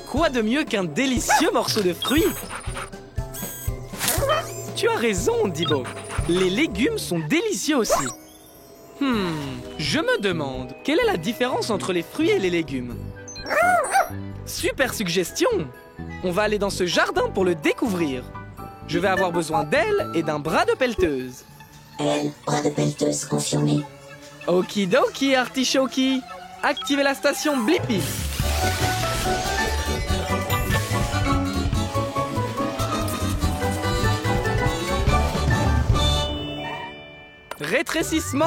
Quoi de mieux qu'un délicieux morceau de fruits? Tu as raison, Dibo. Les légumes sont délicieux aussi. Je me demande, quelle est la différence entre les fruits et les légumes? Super suggestion! On va aller dans ce jardin pour le découvrir. Je vais avoir besoin d'ailes et d'un bras de pelleteuse. Elle, bras de pelleteuse confirmé. Okidoki, artichoki. Activez la station Blippi. Rétrécissement!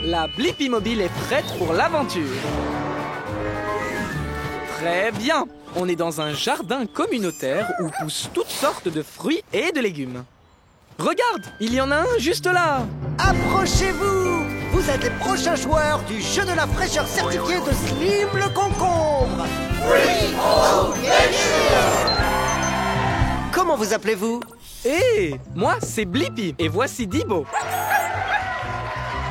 La Blippi mobile est prête pour l'aventure. Très bien. On est dans un jardin communautaire où poussent toutes sortes de fruits et de légumes. Regarde, il y en a un juste là. Approchez-vous! Vous êtes les prochains joueurs du jeu de la fraîcheur certifié de Slim le concombre. Comment vous appelez-vous? Moi, c'est Blippi et voici Dibo.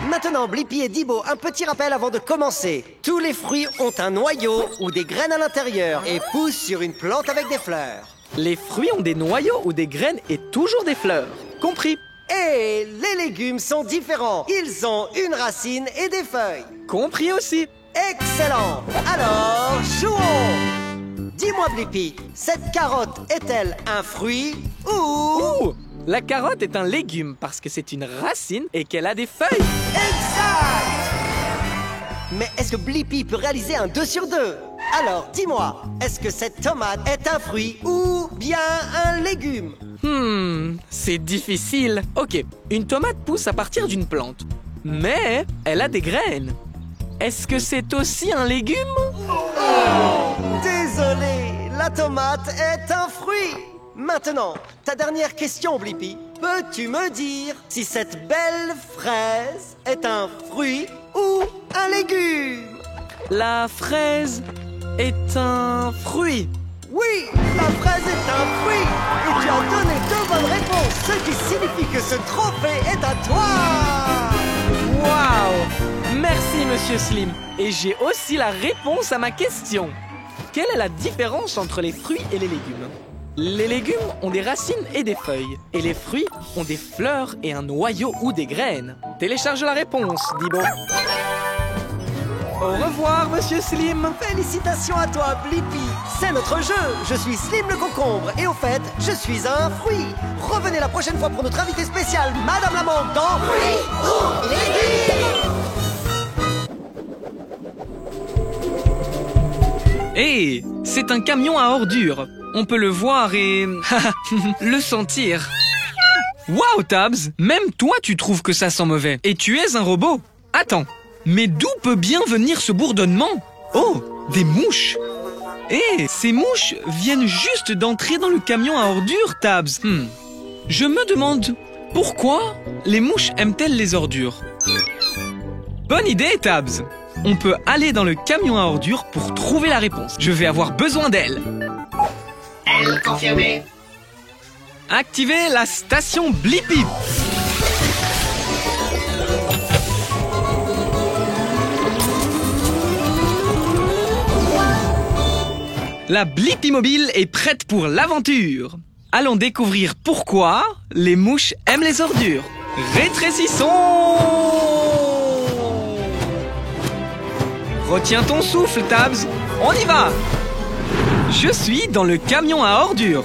Maintenant, Blippi et Dibo, un petit rappel avant de commencer. Tous les fruits ont un noyau ou des graines à l'intérieur et poussent sur une plante avec des fleurs. Les fruits ont des noyaux ou des graines et toujours des fleurs. Compris? Et les légumes sont différents. Ils ont une racine et des feuilles. Compris aussi. Excellent! Alors, jouons! Dis-moi, Blippi, cette carotte est-elle un fruit ou... La carotte est un légume parce que c'est une racine et qu'elle a des feuilles. Exact! Mais est-ce que Blippi peut réaliser un 2 sur 2? Alors, dis-moi, est-ce que cette tomate est un fruit ou bien un légume? C'est difficile. Ok, une tomate pousse à partir d'une plante, mais elle a des graines. Est-ce que c'est aussi un légume? Désolé, la tomate est un fruit. Maintenant, ta dernière question, Blippi. Peux-tu me dire si cette belle fraise est un fruit ou un légume? La fraise est un fruit. Oui, la fraise est un fruit. Et tu as donné 2 bonnes réponses, ce qui signifie que ce trophée est à toi. Waouh! Merci, Monsieur Slim. Et j'ai aussi la réponse à ma question. Quelle est la différence entre les fruits et les légumes? Les légumes ont des racines et des feuilles. Et les fruits ont des fleurs et un noyau ou des graines. Télécharge la réponse, Dibo. Au revoir, Monsieur Slim. Félicitations à toi, Blippi. C'est notre jeu. Je suis Slim le concombre. Et au fait, je suis un fruit. Revenez la prochaine fois pour notre invité spécial, Madame Lamande, dans Fruits ou légumes. C'est un camion à ordures. On peut le voir et... le sentir. Waouh, Tabs! Même toi, tu trouves que ça sent mauvais. Et tu es un robot. Attends, mais d'où peut bien venir ce bourdonnement? Oh, des mouches! Ces mouches viennent juste d'entrer dans le camion à ordures, Tabs. Je me demande, pourquoi les mouches aiment-elles les ordures? Bonne idée, Tabs! On peut aller dans le camion à ordures pour trouver la réponse. Je vais avoir besoin d'elle. Elle confirmée. Activez la station Blippi. La Blippi mobile est prête pour l'aventure. Allons découvrir pourquoi les mouches aiment les ordures. Rétrécissons! Retiens ton souffle, Tabs. On y va! Je suis dans le camion à ordures.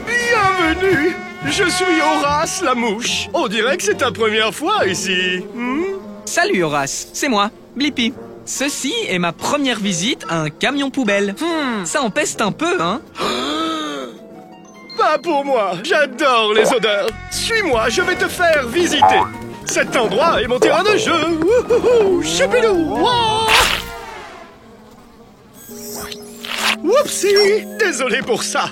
Bienvenue! Je suis Horace la mouche. On dirait que c'est ta première fois ici. Salut Horace, c'est moi, Blippi. Ceci est ma première visite à un camion poubelle. Ça en peste un peu, hein? Pas pour moi, j'adore les odeurs. Suis-moi, je vais te faire visiter. Cet endroit est mon terrain de jeu. Wouhou, choupidou, wouah. Whoopsie, désolé pour ça.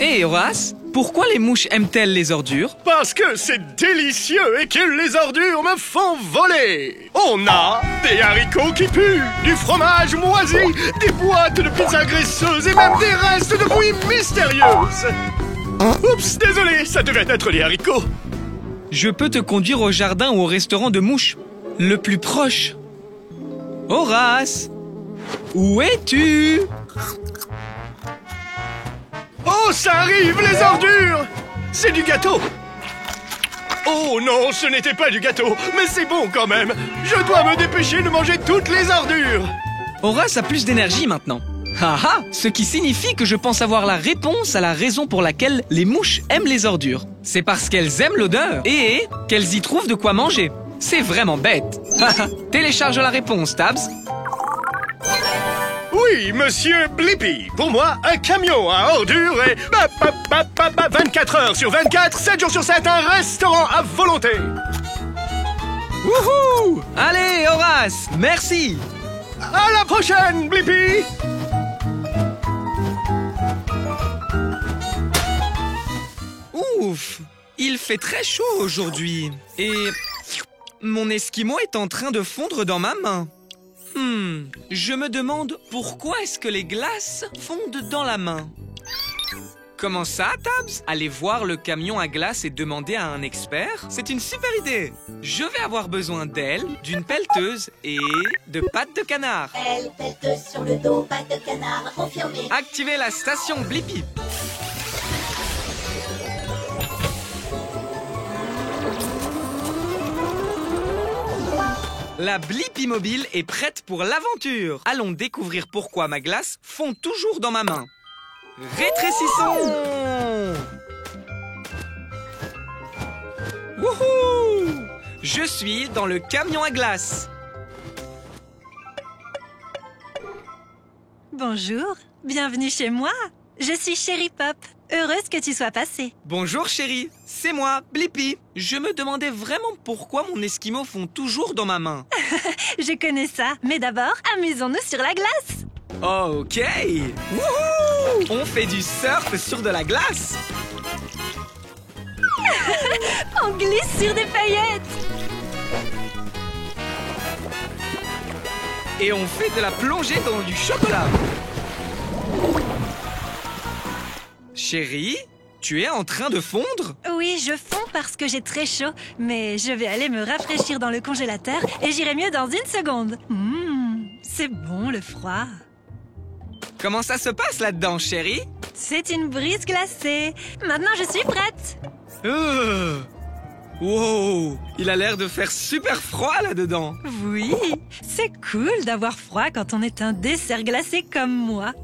Horace, pourquoi les mouches aiment-elles les ordures? Parce que c'est délicieux et que les ordures me font voler. On a des haricots qui puent, du fromage moisi, des boîtes de pizza graisseuses et même des restes de bouillie mystérieuses. Oups, désolé, ça devait être les haricots. Je peux te conduire au jardin ou au restaurant de mouches, le plus proche. Horace, où es-tu? Oh, ça arrive, les ordures! C'est du gâteau! Oh non, ce n'était pas du gâteau, mais c'est bon quand même! Je dois me dépêcher de manger toutes les ordures! Horace a plus d'énergie maintenant. Haha, ce qui signifie que je pense avoir la réponse à la raison pour laquelle les mouches aiment les ordures. C'est parce qu'elles aiment l'odeur et qu'elles y trouvent de quoi manger. C'est vraiment bête. Télécharge la réponse, Tabs. Oui, monsieur Blippi. Pour moi, un camion à ordures et 24 heures sur 24, 7 jours sur 7, un restaurant à volonté. Wouhou! Allez, Horace, merci. À la prochaine, Blippi. Ouf, il fait très chaud aujourd'hui. Et mon esquimau est en train de fondre dans ma main. Je me demande pourquoi est-ce que les glaces fondent dans la main. Comment ça, Tabs? Aller voir le camion à glace et demander à un expert? C'est une super idée. Je vais avoir besoin d'ailes, d'une pelleteuse et de pattes de canard. Elle pelleteuse sur le dos, patte de canard, confirmé. Activez la station Blippi. La Blippi mobile est prête pour l'aventure. Allons découvrir pourquoi ma glace fond toujours dans ma main. Rétrécissons! Wouhou! Je suis dans le camion à glace. Bonjour, bienvenue chez moi. Je suis Chérie Pop. Heureuse que tu sois passée. Bonjour chérie, c'est moi, Blippi. Je me demandais vraiment pourquoi mon esquimau fond toujours dans ma main. Je connais ça, mais d'abord, amusons-nous sur la glace. Ok! Wouhou! On fait du surf sur de la glace. On glisse sur des paillettes. Et on fait de la plongée dans du chocolat. Chérie, tu es en train de fondre? Oui, je fonds parce que j'ai très chaud, mais je vais aller me rafraîchir dans le congélateur et j'irai mieux dans une seconde. C'est bon le froid. Comment ça se passe là-dedans, chérie? C'est une brise glacée. Maintenant, je suis prête. Wow, il a l'air de faire super froid là-dedans. Oui, c'est cool d'avoir froid quand on est un dessert glacé comme moi.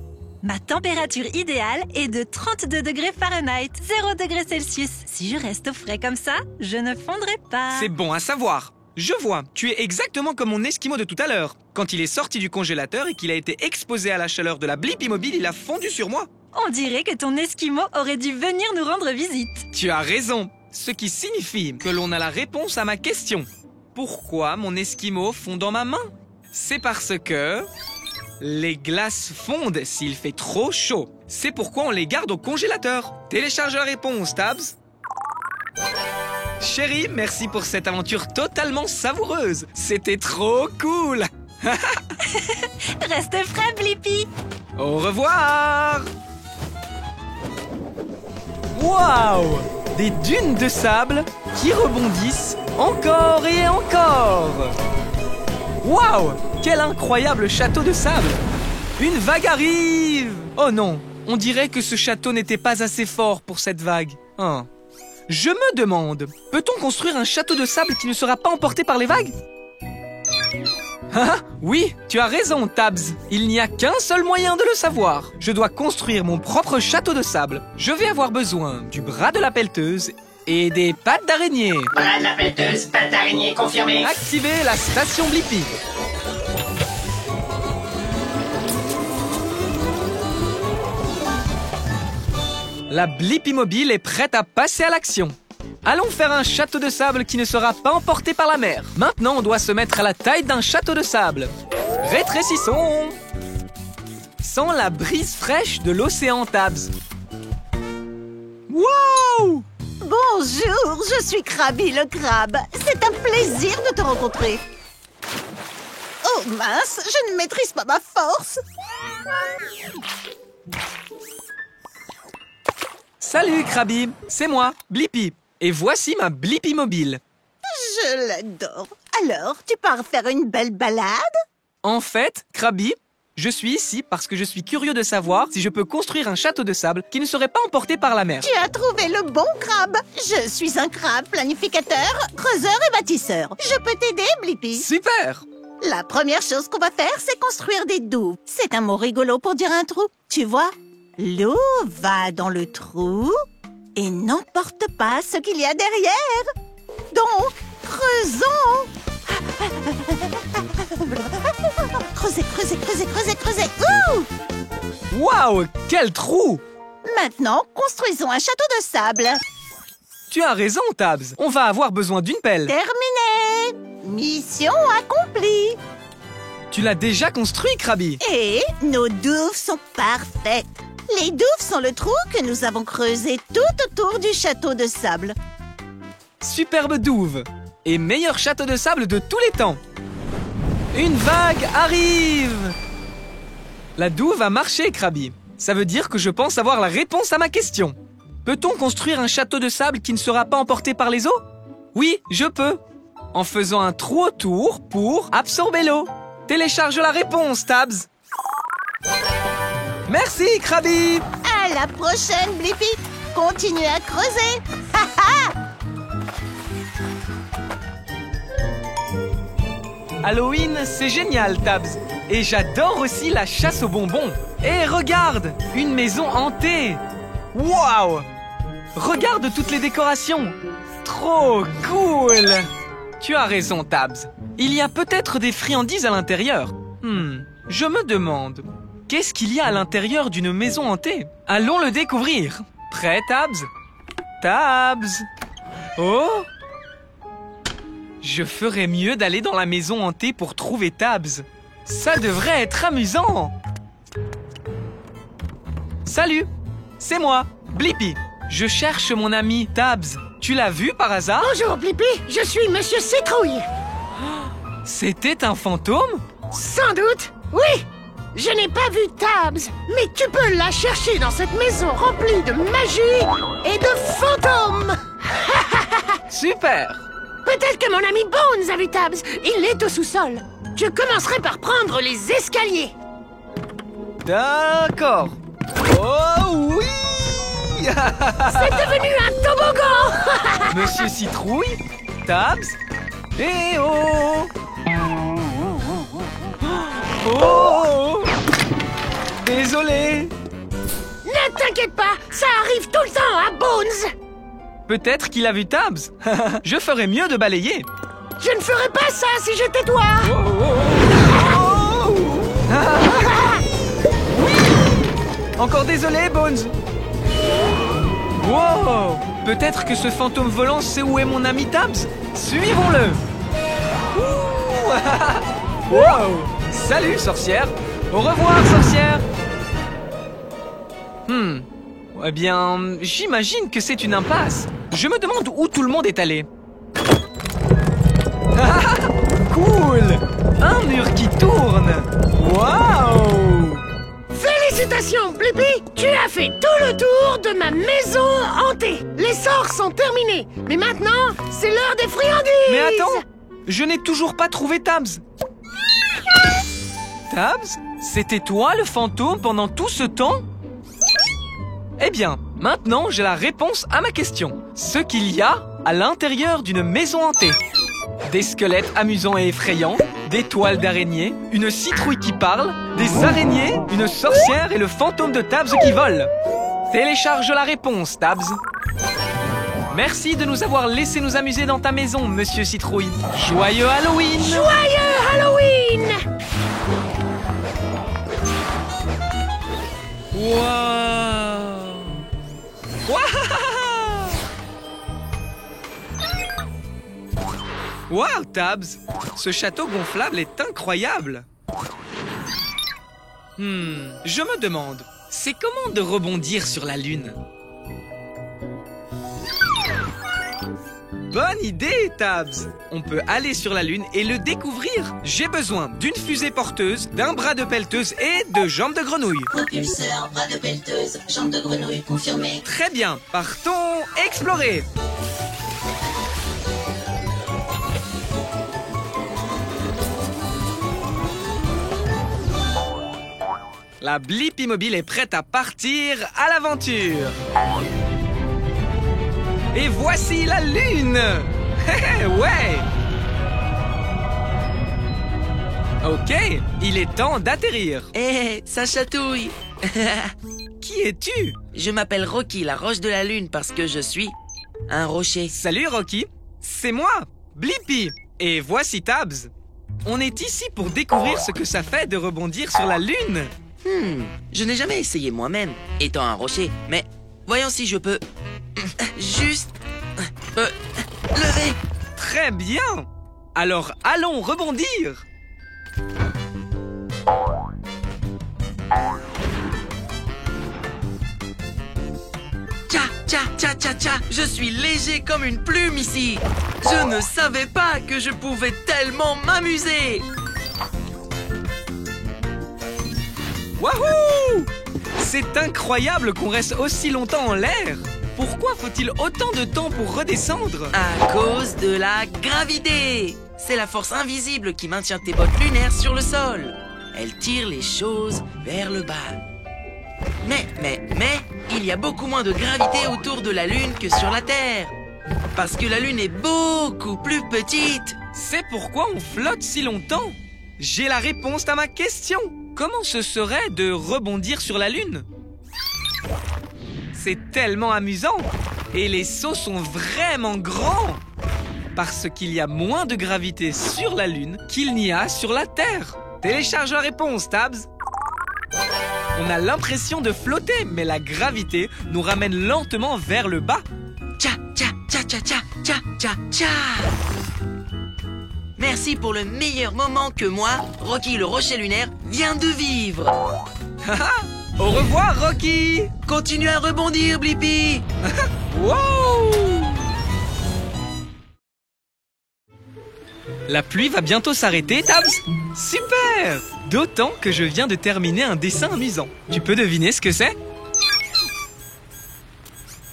Ma température idéale est de 32 degrés Fahrenheit, 0 degrés Celsius. Si je reste au frais comme ça, je ne fondrai pas. C'est bon à savoir. Je vois, tu es exactement comme mon esquimau de tout à l'heure. Quand il est sorti du congélateur et qu'il a été exposé à la chaleur de la Blippi mobile, il a fondu sur moi. On dirait que ton esquimau aurait dû venir nous rendre visite. Tu as raison, ce qui signifie que l'on a la réponse à ma question. Pourquoi mon esquimau fond dans ma main? C'est parce que les glaces fondent s'il fait trop chaud. C'est pourquoi on les garde au congélateur. Télécharge la réponse, Tabs. Chérie, merci pour cette aventure totalement savoureuse. C'était trop cool. Reste frais, Blippi. Au revoir. Waouh! Des dunes de sable qui rebondissent encore et encore. Waouh! Quel incroyable château de sable! Une vague arrive! Oh non, on dirait que ce château n'était pas assez fort pour cette vague. Je me demande, peut-on construire un château de sable qui ne sera pas emporté par les vagues? Oui, tu as raison, Tabs. Il n'y a qu'un seul moyen de le savoir. Je dois construire mon propre château de sable. Je vais avoir besoin du bras de la pelleteuse et des pattes d'araignée. Bras de la pelleteuse, patte d'araignée, confirmé. Activez la station Blippi. La Blippi mobile est prête à passer à l'action. Allons faire un château de sable qui ne sera pas emporté par la mer. Maintenant, on doit se mettre à la taille d'un château de sable. Rétrécissons. Sans la brise fraîche de l'océan, Tabs. Wow! Bonjour, je suis Krabi le crabe. C'est un plaisir de te rencontrer. Oh mince, je ne maîtrise pas ma force. Salut Krabi, c'est moi, Blippi. Et voici ma Blippi mobile. Je l'adore. Alors, tu pars faire une belle balade? En fait, Krabi, je suis ici parce que je suis curieux de savoir si je peux construire un château de sable qui ne serait pas emporté par la mer. Tu as trouvé le bon crabe. Je suis un crabe planificateur, creuseur et bâtisseur. Je peux t'aider, Blippi? Super! La première chose qu'on va faire, c'est construire des douves. C'est un mot rigolo pour dire un trou. Tu vois, l'eau va dans le trou et n'emporte pas ce qu'il y a derrière. Donc, creusons. Creusez, creusez, creusez, creusez, creusez. Ouh! Waouh, quel trou! Maintenant, construisons un château de sable. Tu as raison, Tabs. On va avoir besoin d'une pelle. Terminé. Mission accomplie. Tu l'as déjà construit, Krabi. Et nos douves sont parfaites. Les douves sont le trou que nous avons creusé tout autour du château de sable. Superbe douve. Et meilleur château de sable de tous les temps. Une vague arrive! La douve a marché, Krabi. Ça veut dire que je pense avoir la réponse à ma question. Peut-on construire un château de sable qui ne sera pas emporté par les eaux? Oui, je peux. En faisant un trou autour pour absorber l'eau. Télécharge la réponse, Tabs. Merci, Krabi. À la prochaine, Blippi. Continue à creuser. Halloween, c'est génial, Tabs. Et j'adore aussi la chasse aux bonbons. Et regarde, une maison hantée. Waouh! Regarde toutes les décorations. Trop cool! Tu as raison, Tabs. Il y a peut-être des friandises à l'intérieur. Je me demande, qu'est-ce qu'il y a à l'intérieur d'une maison hantée? Allons le découvrir. Prêt, Tabs? Tabs! Oh! Je ferais mieux d'aller dans la maison hantée pour trouver Tabs. Ça devrait être amusant. Salut, c'est moi, Blippi. Je cherche mon ami Tabs. Tu l'as vu par hasard? Bonjour Blippi, je suis Monsieur Citrouille. C'était un fantôme? Sans doute, oui. Je n'ai pas vu Tabs, mais tu peux la chercher dans cette maison remplie de magie et de fantômes. Super! Peut-être que mon ami Bones a vu Tabs. Il est au sous-sol. Je commencerai par prendre les escaliers. D'accord. Oh oui! C'est devenu un toboggan. Monsieur Citrouille, Tabs, et oh! Oh! Désolé. Ne t'inquiète pas, ça arrive tout le temps à Bones. Peut-être qu'il a vu Tabs. Je ferais mieux de balayer. Je ne ferais pas ça si j'étais toi. Oui! Encore désolé, Bones. Wow! Peut-être que ce fantôme volant sait où est mon ami Tabs. Suivons-le. Wow! Salut, sorcière. Au revoir, sorcière. Eh bien, j'imagine que c'est une impasse. Je me demande où tout le monde est allé. Cool! Un mur qui tourne. Waouh! Félicitations, Blippi. Tu as fait tout le tour de ma maison hantée. Les sorts sont terminés. Mais maintenant, c'est l'heure des friandises. Mais attends, je n'ai toujours pas trouvé Tabs. Tabs, c'était toi le fantôme pendant tout ce temps? Eh bien, maintenant j'ai la réponse à ma question. Ce qu'il y a à l'intérieur d'une maison hantée. Des squelettes amusants et effrayants, des toiles d'araignées, une citrouille qui parle, des araignées, une sorcière et le fantôme de Tabs qui vole. Télécharge la réponse, Tabs. Merci de nous avoir laissé nous amuser dans ta maison, Monsieur Citrouille. Joyeux Halloween! Joyeux Halloween! Wow! Wow, Tabs! Ce château gonflable est incroyable! Je me demande, c'est comment de rebondir sur la Lune? bonne idée, Tabs. On peut aller sur la Lune et le découvrir. J'ai besoin d'une fusée porteuse, d'un bras de pelleteuse et de jambes de grenouille. Propulseur, bras de pelleteuse, jambes de grenouille confirmé. Très bien, partons explorer. La Blippi Mobile est prête à partir à l'aventure. Et voici la Lune. Ouais. Ok, il est temps d'atterrir. Hé, ça chatouille. Qui es-tu? Je m'appelle Rocky, la roche de la lune, parce que je suis un rocher. Salut Rocky, c'est moi, Blippi. Et voici Tabs. On est ici pour découvrir ce que ça fait de rebondir sur la Lune. Je n'ai jamais essayé moi-même, étant un rocher, mais voyons si je peux juste me lever. Très bien. Alors allons rebondir. Tcha, tcha, tcha, tcha, tcha, je suis léger comme une plume ici. Je ne savais pas que je pouvais tellement m'amuser. Wouhou! C'est incroyable qu'on reste aussi longtemps en l'air. Pourquoi faut-il autant de temps pour redescendre? À cause de la gravité. C'est la force invisible qui maintient tes bottes lunaires sur le sol. Elle tire les choses vers le bas. Mais, il y a beaucoup moins de gravité autour de la Lune que sur la Terre. Parce que la Lune est beaucoup plus petite. C'est pourquoi on flotte si longtemps. J'ai la réponse à ma question. Comment ce serait de rebondir sur la Lune? C'est tellement amusant. Et les sauts sont vraiment grands. Parce qu'il y a moins de gravité sur la Lune qu'il n'y a sur la Terre. Télécharge la réponse, Tabs. On a l'impression de flotter, mais la gravité nous ramène lentement vers le bas. Tcha, tcha, tcha, tcha, tcha, tcha, tcha, tcha. Merci pour le meilleur moment que moi, Rocky le rocher lunaire, vient de vivre. Au revoir, Rocky. Continue à rebondir, Blippi. Wow! La pluie va bientôt s'arrêter, Tabs. Super! D'autant que je viens de terminer un dessin amusant. Tu peux deviner ce que c'est?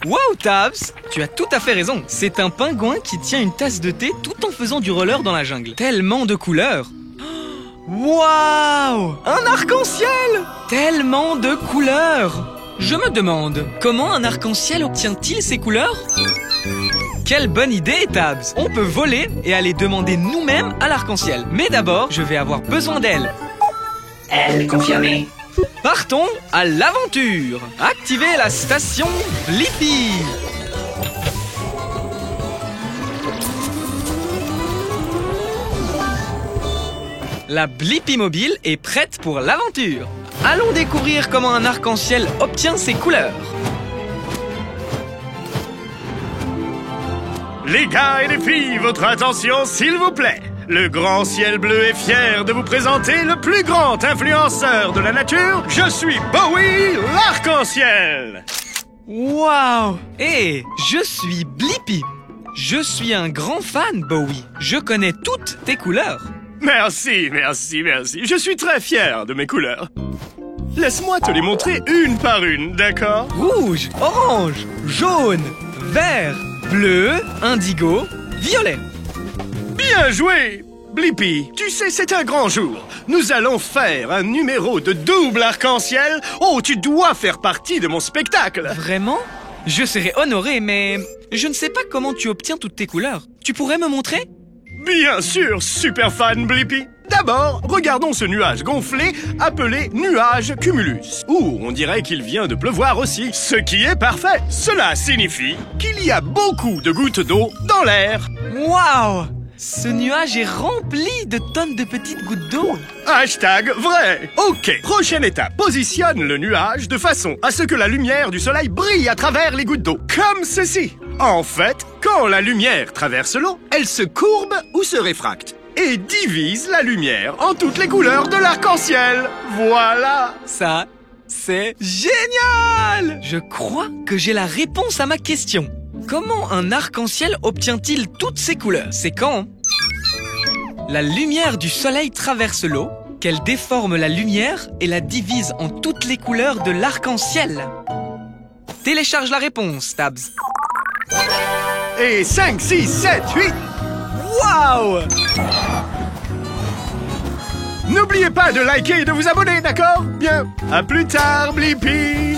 Wow, Tabs! Tu as tout à fait raison. C'est un pingouin qui tient une tasse de thé tout en faisant du roller dans la jungle. Tellement de couleurs! Waouh! Un arc-en-ciel! Tellement de couleurs! Je me demande, comment un arc-en-ciel obtient-il ces couleurs? Quelle bonne idée, Tabs! On peut voler et aller demander nous-mêmes à l'arc-en-ciel. Mais d'abord, je vais avoir besoin d'elle. Elle confirmée. Partons à l'aventure! Activez la station Blippi! La Blippi Mobile est prête pour l'aventure. Allons découvrir comment un arc-en-ciel obtient ses couleurs. Les gars et les filles, votre attention s'il vous plaît. Le grand ciel bleu est fier de vous présenter le plus grand influenceur de la nature. Je suis Bowie, l'arc-en-ciel. Waouh! Et je suis Blippi. Je suis un grand fan, Bowie. Je connais toutes tes couleurs. Merci. Je suis très fier de mes couleurs. Laisse-moi te les montrer une par une, d'accord? Rouge, orange, jaune, vert, bleu, indigo, violet. Bien joué, Blippi. Tu sais, c'est un grand jour. Nous allons faire un numéro de double arc-en-ciel. Oh, tu dois faire partie de mon spectacle. Vraiment? Je serais honoré, mais je ne sais pas comment tu obtiens toutes tes couleurs. Tu pourrais me montrer? Bien sûr, super fan Blippi. D'abord, regardons ce nuage gonflé appelé nuage cumulus. Ouh, on dirait qu'il vient de pleuvoir aussi, ce qui est parfait. Cela signifie qu'il y a beaucoup de gouttes d'eau dans l'air. Waouh! Ce nuage est rempli de tonnes de petites gouttes d'eau. Hashtag vrai. Ok, prochaine étape. Positionne le nuage de façon à ce que la lumière du soleil brille à travers les gouttes d'eau. Comme ceci. En fait, quand la lumière traverse l'eau, elle se courbe ou se réfracte et divise la lumière en toutes les couleurs de l'arc-en-ciel. Voilà. Ça, c'est génial! Je crois que j'ai la réponse à ma question. Comment un arc-en-ciel obtient-il toutes ces couleurs? C'est quand la lumière du soleil traverse l'eau, qu'elle déforme la lumière et la divise en toutes les couleurs de l'arc-en-ciel. Télécharge la réponse, Tabs. Et 5, 6, 7, 8. Waouh! N'oubliez pas de liker et de vous abonner, d'accord? Bien. À plus tard, Blippi.